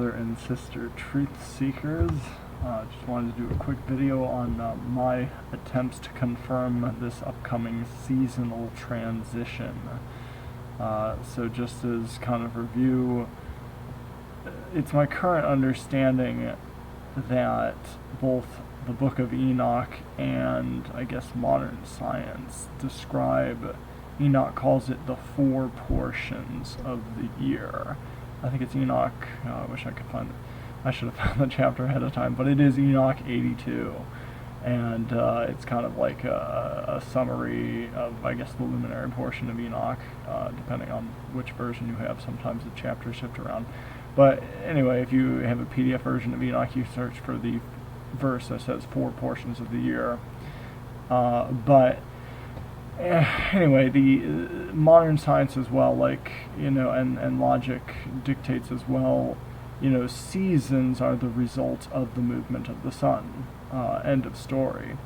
brother and sister truth seekers. Just wanted to do a quick video on my attempts to confirm this upcoming seasonal transition. So just as kind of review, it's my current understanding that both the Book of Enoch and, I guess, modern science describe, Enoch calls it the 4 portions of the year. I think it's Enoch, I wish I could find it. I should have found the chapter ahead of time, but it is Enoch 82. And it's kind of like a summary of, I guess, the luminary portion of Enoch, depending on which version you have. Sometimes the chapters shift around. But anyway, if you have a PDF version of Enoch, you search for the verse that says 4 portions of the year. Anyway, the modern science as well, like, and logic dictates as well, seasons are the result of the movement of the sun. End of story.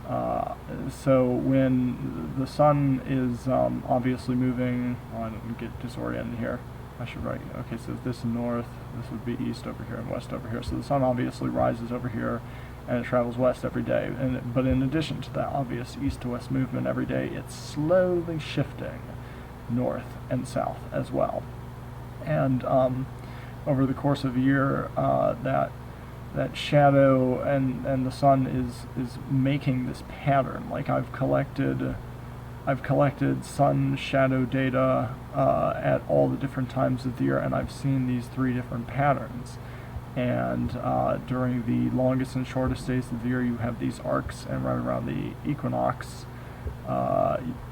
So when the sun is obviously moving, I don't get disoriented here. I should write, okay, so this is north, this would be east over here, and west over here. So the sun obviously rises over here, and it travels west every day. But in addition to that obvious east to west movement every day, it's slowly shifting north and south as well. And over the course of a year, that shadow and the sun is making this pattern. Like I've collected sun shadow data at all the different times of the year, and I've seen these 3 different patterns. And during the longest and shortest days of the year, you have these arcs, and right around the equinox,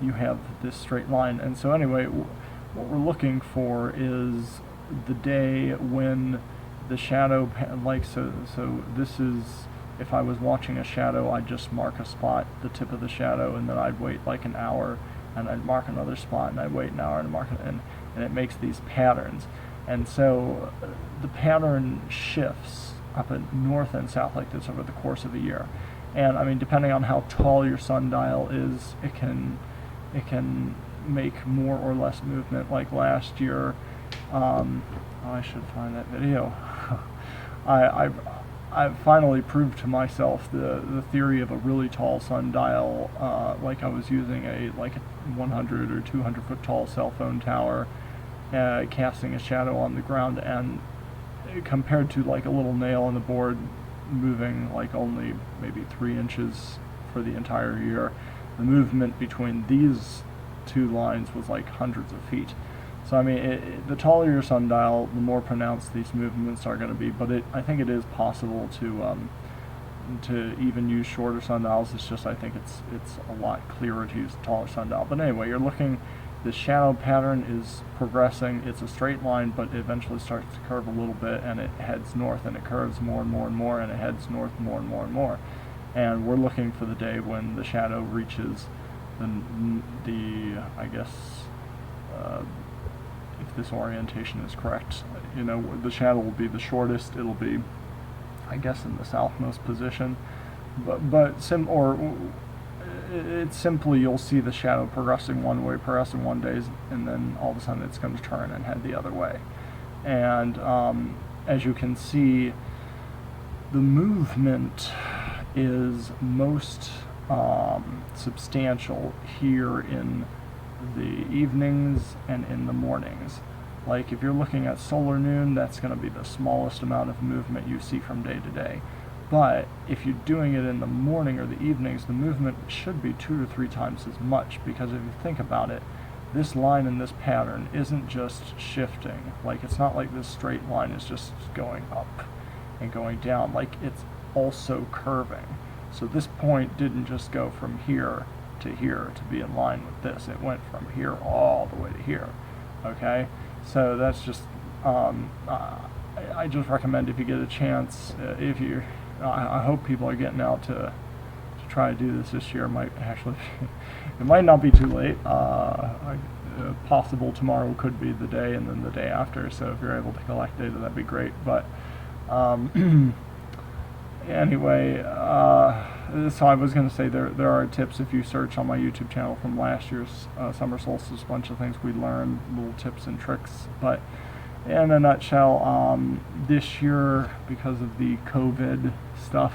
you have this straight line. And so anyway, what we're looking for is the day when the shadow, so this is, if I was watching a shadow, I'd just mark a spot, the tip of the shadow, and then I'd wait like an hour, and I'd mark another spot, and I'd wait an hour, and mark it, and it makes these patterns. And so the pattern shifts up in north and south like this over the course of a year. And I mean, depending on how tall your sundial is, it can make more or less movement. Like last year, I should find that video. I've finally proved to myself the theory of a really tall sundial, like I was using a 100 or 200 foot tall cell phone tower, casting a shadow on the ground, and compared to like a little nail on the board moving like only maybe 3 inches for the entire year, the movement between these 2 lines was like hundreds of feet. So I mean, the taller your sundial, the more pronounced these movements are going to be. But I think it is possible to even use shorter sundials. It's just I think it's a lot clearer to use a taller sundial. But anyway, you're looking. The shadow pattern is progressing. It's a straight line, but it eventually starts to curve a little bit, and it heads north, and it curves more and more and more, and it heads north more and more and more. And we're looking for the day when the shadow reaches the I guess, if this orientation is correct, the shadow will be the shortest. It'll be, I guess, in the southmost position, it's simply you'll see the shadow progressing one way, progressing one day, and then all of a sudden it's going to turn and head the other way. And as you can see, the movement is most substantial here in the evenings and in the mornings. Like if you're looking at solar noon, that's going to be the smallest amount of movement you see from day to day. But if you're doing it in the morning or the evenings, the movement should be 2 to 3 times as much, because if you think about it, this line in this pattern isn't just shifting. Like it's not like this straight line is just going up and going down. Like it's also curving. So this point didn't just go from here to be in line with this. It went from here all the way to here. Okay, so that's just I just recommend, if you get a chance, I hope people are getting out to try to do this year. It might not be too late. Possible tomorrow could be the day, and then the day after. So if you're able to collect data, that'd be great. But anyway, so I was going to say there are tips if you search on my YouTube channel from last year's summer solstice, a bunch of things we learned, little tips and tricks. But in a nutshell, this year, because of the COVID stuff,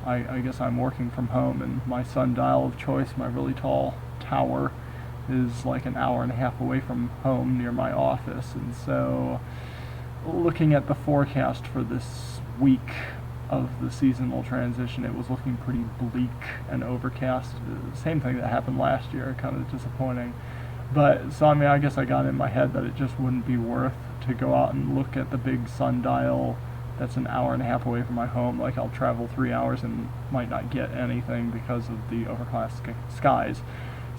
I guess I'm working from home, and my sundial of choice, my really tall tower, is like an hour and a half away from home near my office. And so looking at the forecast for this week of the seasonal transition, it was looking pretty bleak and overcast. Same thing that happened last year, kind of disappointing. But so I mean, I guess I got in my head that it just wouldn't be worth to go out and look at the big sundial that's an hour and a half away from my home. Like, I'll travel 3 hours and might not get anything because of the overcast skies.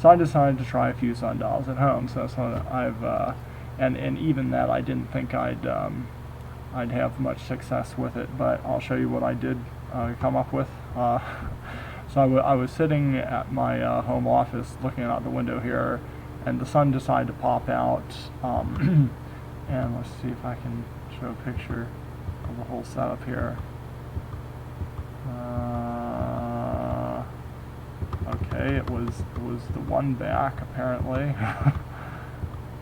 So I decided to try a few sundials at home. So I've and even that, I didn't think I'd have much success with it. But I'll show you what I did come up with. So I was sitting at my home office looking out the window here, and the sun decided to pop out. And let's see if I can show a picture of the whole setup here. Okay, it was the one back, apparently.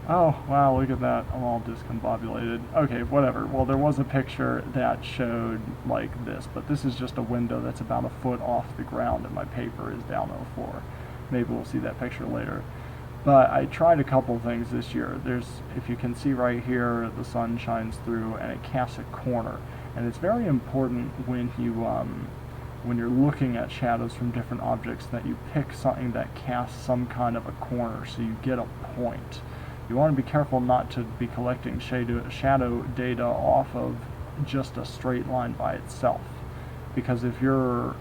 Oh, wow, look at that. I'm all discombobulated. Okay, whatever. Well, there was a picture that showed like this, but this is just a window that's about a foot off the ground, and my paper is down on the floor. Maybe we'll see that picture later. But I tried a couple things this year. If you can see right here, the sun shines through and it casts a corner. And it's very important when you're looking at shadows from different objects that you pick something that casts some kind of a corner, so you get a point. You want to be careful not to be collecting shadow data off of just a straight line by itself, because if you're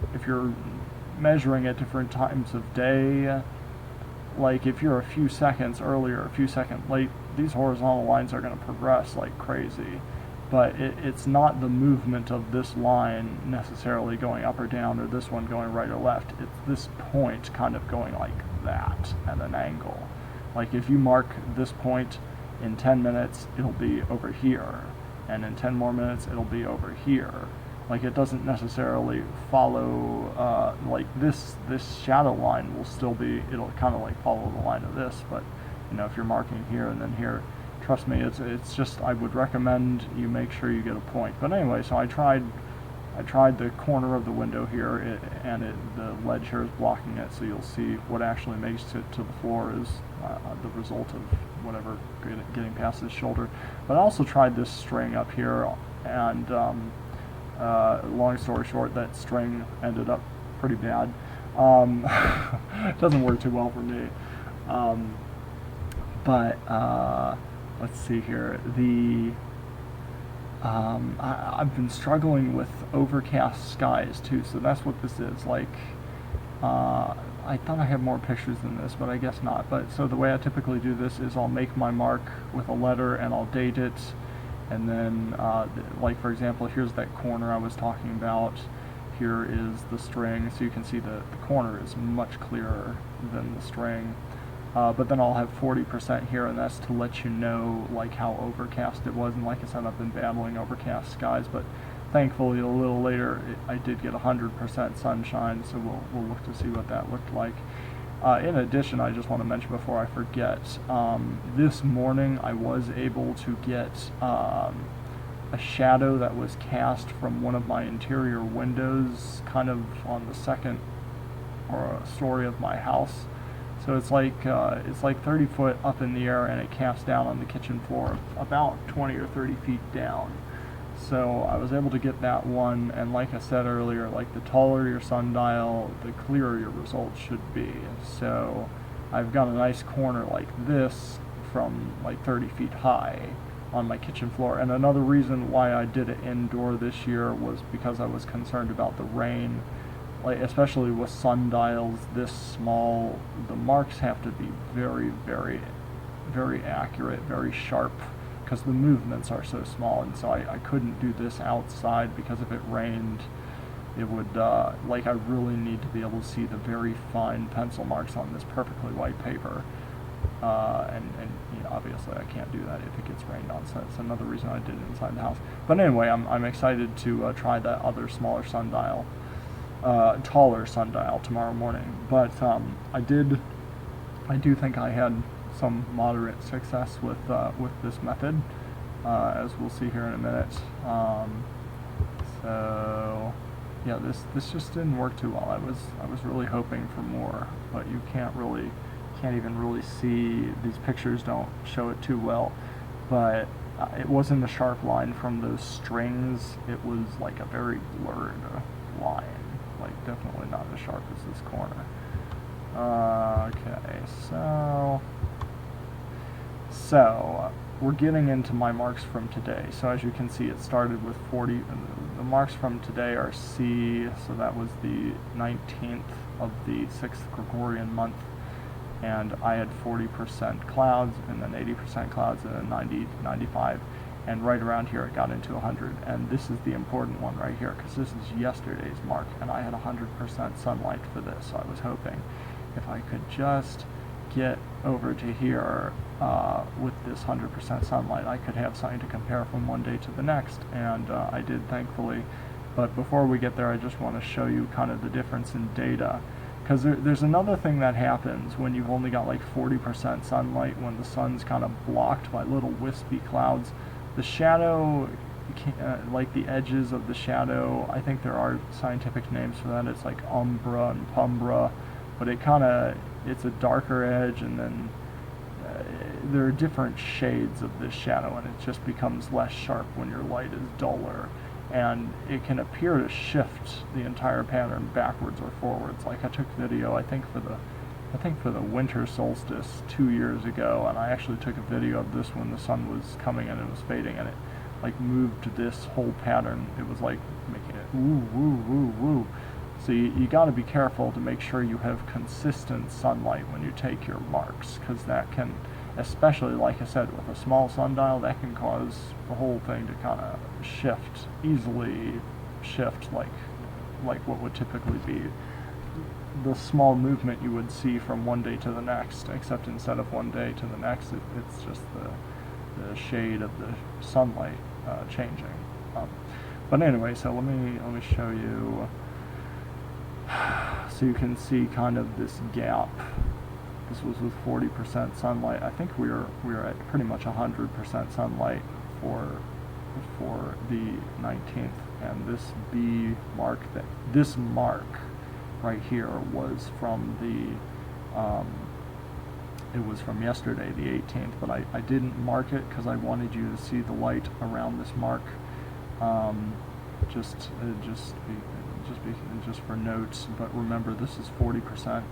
measuring at different times of day, like if you're a few seconds early or a few seconds late, these horizontal lines are going to progress like crazy. But it's not the movement of this line necessarily going up or down, or this one going right or left. It's this point kind of going like that at an angle. Like if you mark this point in 10 minutes, it'll be over here, and in 10 more minutes, it'll be over here. Like, it doesn't necessarily follow, like this shadow line will still be, it'll kind of like follow the line of this, but you know, if you're marking here and then here, trust me, it's just, I would recommend you make sure you get a point. But anyway, so I tried the corner of the window here, and the ledge here is blocking it, so you'll see what actually makes it to the floor is the result of whatever getting past this shoulder. But I also tried this string up here, and long story short, that string ended up pretty bad. It doesn't work too well for me. But let's see here. I've been struggling with overcast skies too, so that's what this is. Like, I thought I had more pictures than this, but I guess not. But so the way I typically do this is I'll make my mark with a letter and I'll date it, and then like for example, here's that corner I was talking about. Here is the string, so you can see the corner is much clearer than the string. But then I'll have 40% here, and that's to let you know like how overcast it was. And like I said, I've been battling overcast skies, but thankfully a little later I did get 100% sunshine, so we'll look to see what that looked like. In addition, I just want to mention before I forget, this morning I was able to get a shadow that was cast from one of my interior windows, kind of on the second story of my house. So it's like 30 foot up in the air, and it casts down on the kitchen floor about 20 or 30 feet down. So I was able to get that one, and like I said earlier, like the taller your sundial, the clearer your results should be. So I've got a nice corner like this from like 30 feet high on my kitchen floor. And another reason why I did it indoor this year was because I was concerned about the rain. Like, especially with sundials this small, the marks have to be very, very, very accurate, very sharp, because the movements are so small. And so I couldn't do this outside, because if it rained, it would, like, I really need to be able to see the very fine pencil marks on this perfectly white paper. And you know, obviously I can't do that if it gets rained on, so that's another reason I did it inside the house. But anyway, I'm excited to try that other smaller sundial. Taller sundial tomorrow morning. But I do think I had some moderate success with this method. as we'll see here in a minute. So yeah, this just didn't work too well. I was really hoping for more, but you can't even really see, these pictures don't show it too well, but it wasn't a sharp line from those strings. It was like a very blurred line, like definitely not as sharp as this corner. Okay, so we're getting into my marks from today. So as you can see, it started with 40. The marks from today are C, so that was the 19th of the 6th Gregorian month, and I had 40% clouds, and then 80% clouds, and then 90, 95, and right around here it got into 100. And this is the important one right here, because this is yesterday's mark, and I had 100% sunlight for this. So I was hoping if I could just get over to here with this 100% sunlight, I could have something to compare from one day to the next, and I did, thankfully. But before we get there, I just want to show you kind of the difference in data, because there's another thing that happens when you've only got like 40% sunlight, when the sun's kind of blocked by little wispy clouds. The shadow, like the edges of the shadow, I think there are scientific names for that. It's like umbra and penumbra, but it's a darker edge, and then there are different shades of this shadow, and it just becomes less sharp when your light is duller, and it can appear to shift the entire pattern backwards or forwards. Like I took video, I think for the winter solstice 2 years ago, and I actually took a video of this when the sun was coming and it was fading, and it like moved this whole pattern. It was like making it woo woo woo woo. So you got to be careful to make sure you have consistent sunlight when you take your marks, because that can, especially like I said, with a small sundial, that can cause the whole thing to kind of easily shift like what would typically be the small movement you would see from one day to the next, except instead of one day to the next, it's just the shade of the sunlight changing. But anyway, so let me show you. So you can see kind of this gap. This was with 40% sunlight. I think we were at pretty much 100% sunlight for the 19th, and this B mark, this mark right here was from it was from yesterday, the 18th, but I didn't mark it because I wanted you to see the light around this mark, just for notes. But remember, this is 40%.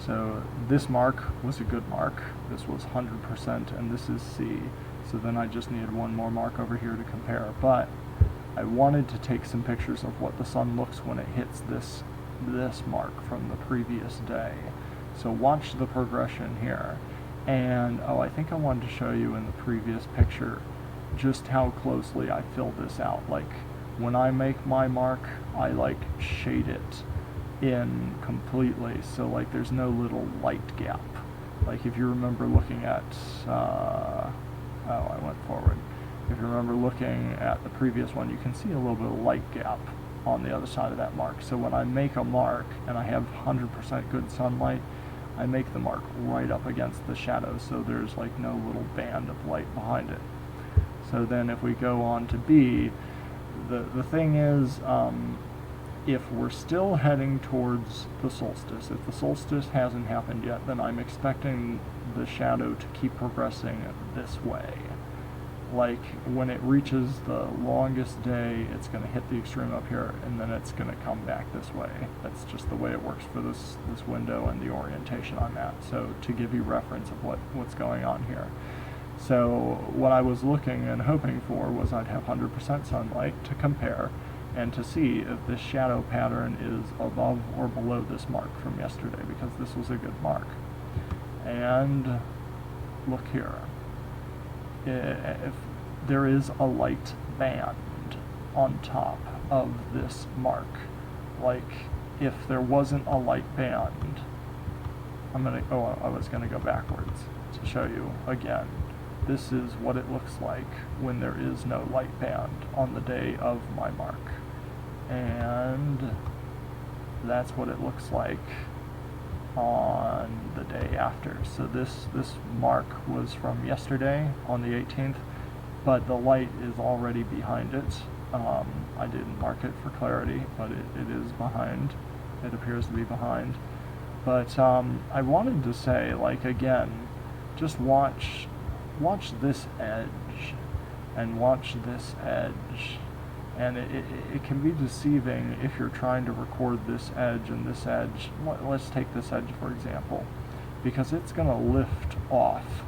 So this mark was a good mark. This was 100%, and this is C. So then I just needed one more mark over here to compare. But I wanted to take some pictures of what the sun looks when it hits this mark from the previous day. So watch the progression here. And I think I wanted to show you in the previous picture just how closely I filled this out. Like when I make my mark, I like shade it in completely, so like there's no little light gap. Like if you remember looking at I went forward. If you remember looking at the previous one, you can see a little bit of light gap on the other side of that mark. So when I make a mark and I have 100% good sunlight, I make the mark right up against the shadow, so there's like no little band of light behind it. So then if we go on to B, the thing is, if we're still heading towards the solstice, if the solstice hasn't happened yet, then I'm expecting the shadow to keep progressing this way. Like when it reaches the longest day, it's going to hit the extreme up here, and then it's going to come back this way. That's just the way it works for this window and the orientation I'm at. So to give you reference of what's going on here. So what I was looking and hoping for was I'd have 100% sunlight to compare and to see if this shadow pattern is above or below this mark from yesterday, because this was a good mark. And look here. If there is a light band on top of this mark, like if there wasn't a light band, I was gonna go backwards to show you again. This is what it looks like when there is no light band on the day of my mark. And that's what it looks like on the day after. So this mark was from yesterday on the 18th, but the light is already behind it. I didn't mark it for clarity, but it is behind. It appears to be behind. But I wanted to say, like, again, just watch this edge, and watch this edge. And it can be deceiving if you're trying to record this edge and this edge. Let's take this edge, for example, because it's going to lift off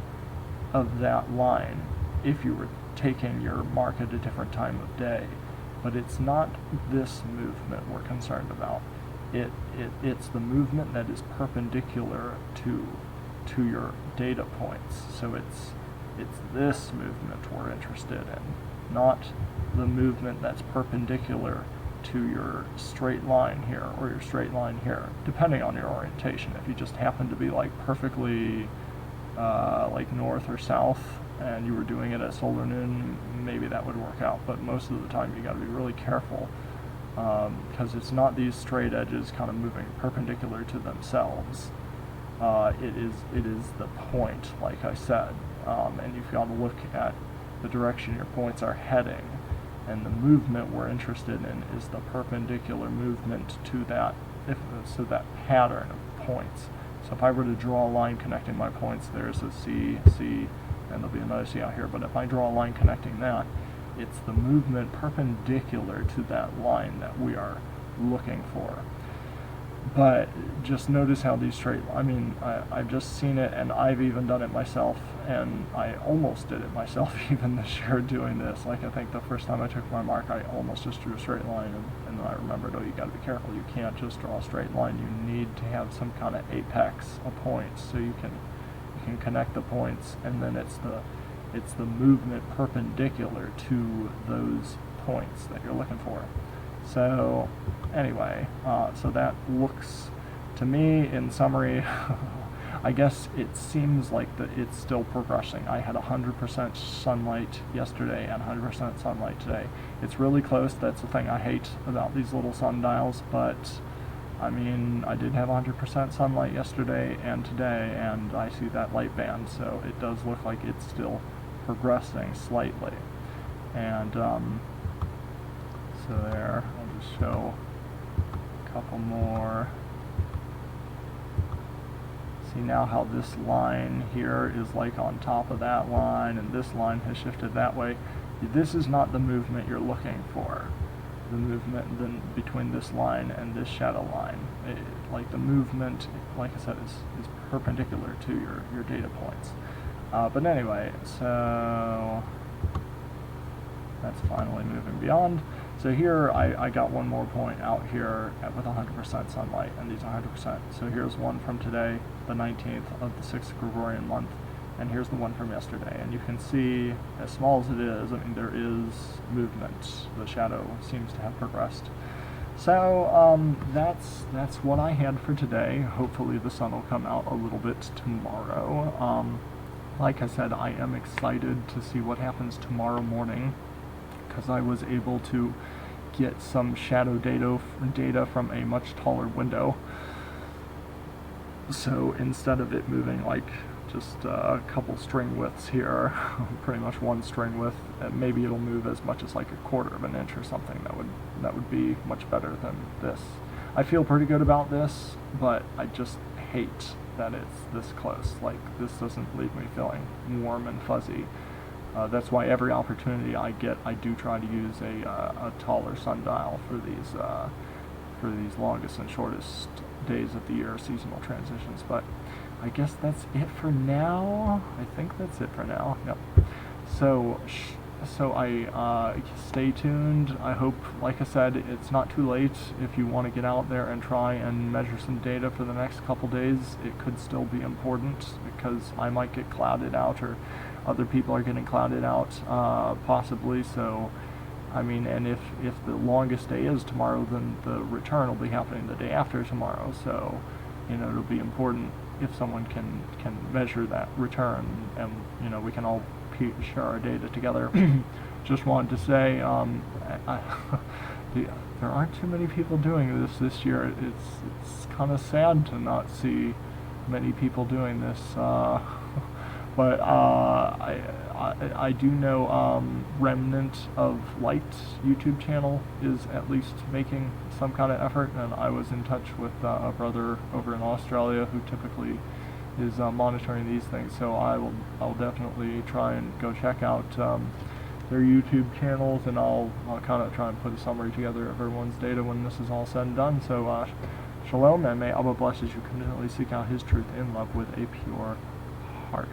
of that line if you were taking your mark at a different time of day. But it's not this movement we're concerned about. It's the movement that is perpendicular to your data points. So it's this movement we're interested in, not the movement that's perpendicular to your straight line here or your straight line here, depending on your orientation. If you just happen to be like perfectly like north or south and you were doing it at solar noon, maybe that would work out, but most of the time you got to be really careful because it's not these straight edges kind of moving perpendicular to themselves. It is the point, like I said, and you've got to look at the direction your points are heading, and the movement we're interested in is the perpendicular movement to that, that pattern of points. So if I were to draw a line connecting my points, there's a C, and there'll be another C out here, but if I draw a line connecting that, it's the movement perpendicular to that line that we are looking for. But just notice how these I've just seen it, and I've even done it myself, and I almost did it myself even this year doing this. Like, I think the first time I took my mark, I almost just drew a straight line, and then I remembered, oh, you gotta be careful, you can't just draw a straight line, you need to have some kind of apex of points, so you can connect the points, and then it's the movement perpendicular to those points that you're looking for. So anyway, so that looks, to me, in summary, I guess it seems like it's still progressing. I had 100% sunlight yesterday and 100% sunlight today. It's really close. That's the thing I hate about these little sundials, but I mean, I did have 100% sunlight yesterday and today, and I see that light band, so it does look like it's still progressing slightly. And so there, I'll just show a couple more. See now how this line here is like on top of that line, and this line has shifted that way. This is not the movement you're looking for. The movement then between this line and this shadow line. Like the movement, like I said, is perpendicular to your data points. But anyway, so that's finally moving beyond. So here I got one more point out here with 100% sunlight, and these are 100%. So here's one from today, the 19th of the 6th Gregorian month, and here's the one from yesterday. And you can see, as small as it is, I mean, there is movement. The shadow seems to have progressed. So that's what I had for today. Hopefully the sun will come out a little bit tomorrow. Like I said, I am excited to see what happens tomorrow morning, because I was able to get some shadow data from a much taller window. So instead of it moving like just a couple string widths here, pretty much one string width, maybe it'll move as much as like a quarter of an inch or something. That would be much better than this. I feel pretty good about this, but I just hate that it's this close. Like, this doesn't leave me feeling warm and fuzzy. That's why every opportunity I get, I do try to use a taller sundial for these longest and shortest days of the year, seasonal transitions. But I guess that's it for now. I think that's it for now. Yep. So I stay tuned. I hope, like I said, it's not too late. If you want to get out there and try and measure some data for the next couple days, it could still be important, because I might get clouded out, or other people are getting clouded out, possibly. So, I mean, and if the longest day is tomorrow, then the return will be happening the day after tomorrow. So, you know, it'll be important if someone can measure that return, and, you know, we can all share our data together. Just wanted to say, there aren't too many people doing this year. It's kind of sad to not see many people doing this. But I do know Remnant of Light YouTube channel is at least making some kind of effort, and I was in touch with a brother over in Australia who typically is monitoring these things. So I'll definitely try and go check out their YouTube channels, and I'll kind of try and put a summary together of everyone's data when this is all said and done. So shalom, and may Abba bless as you continually seek out His truth in love with a pure heart.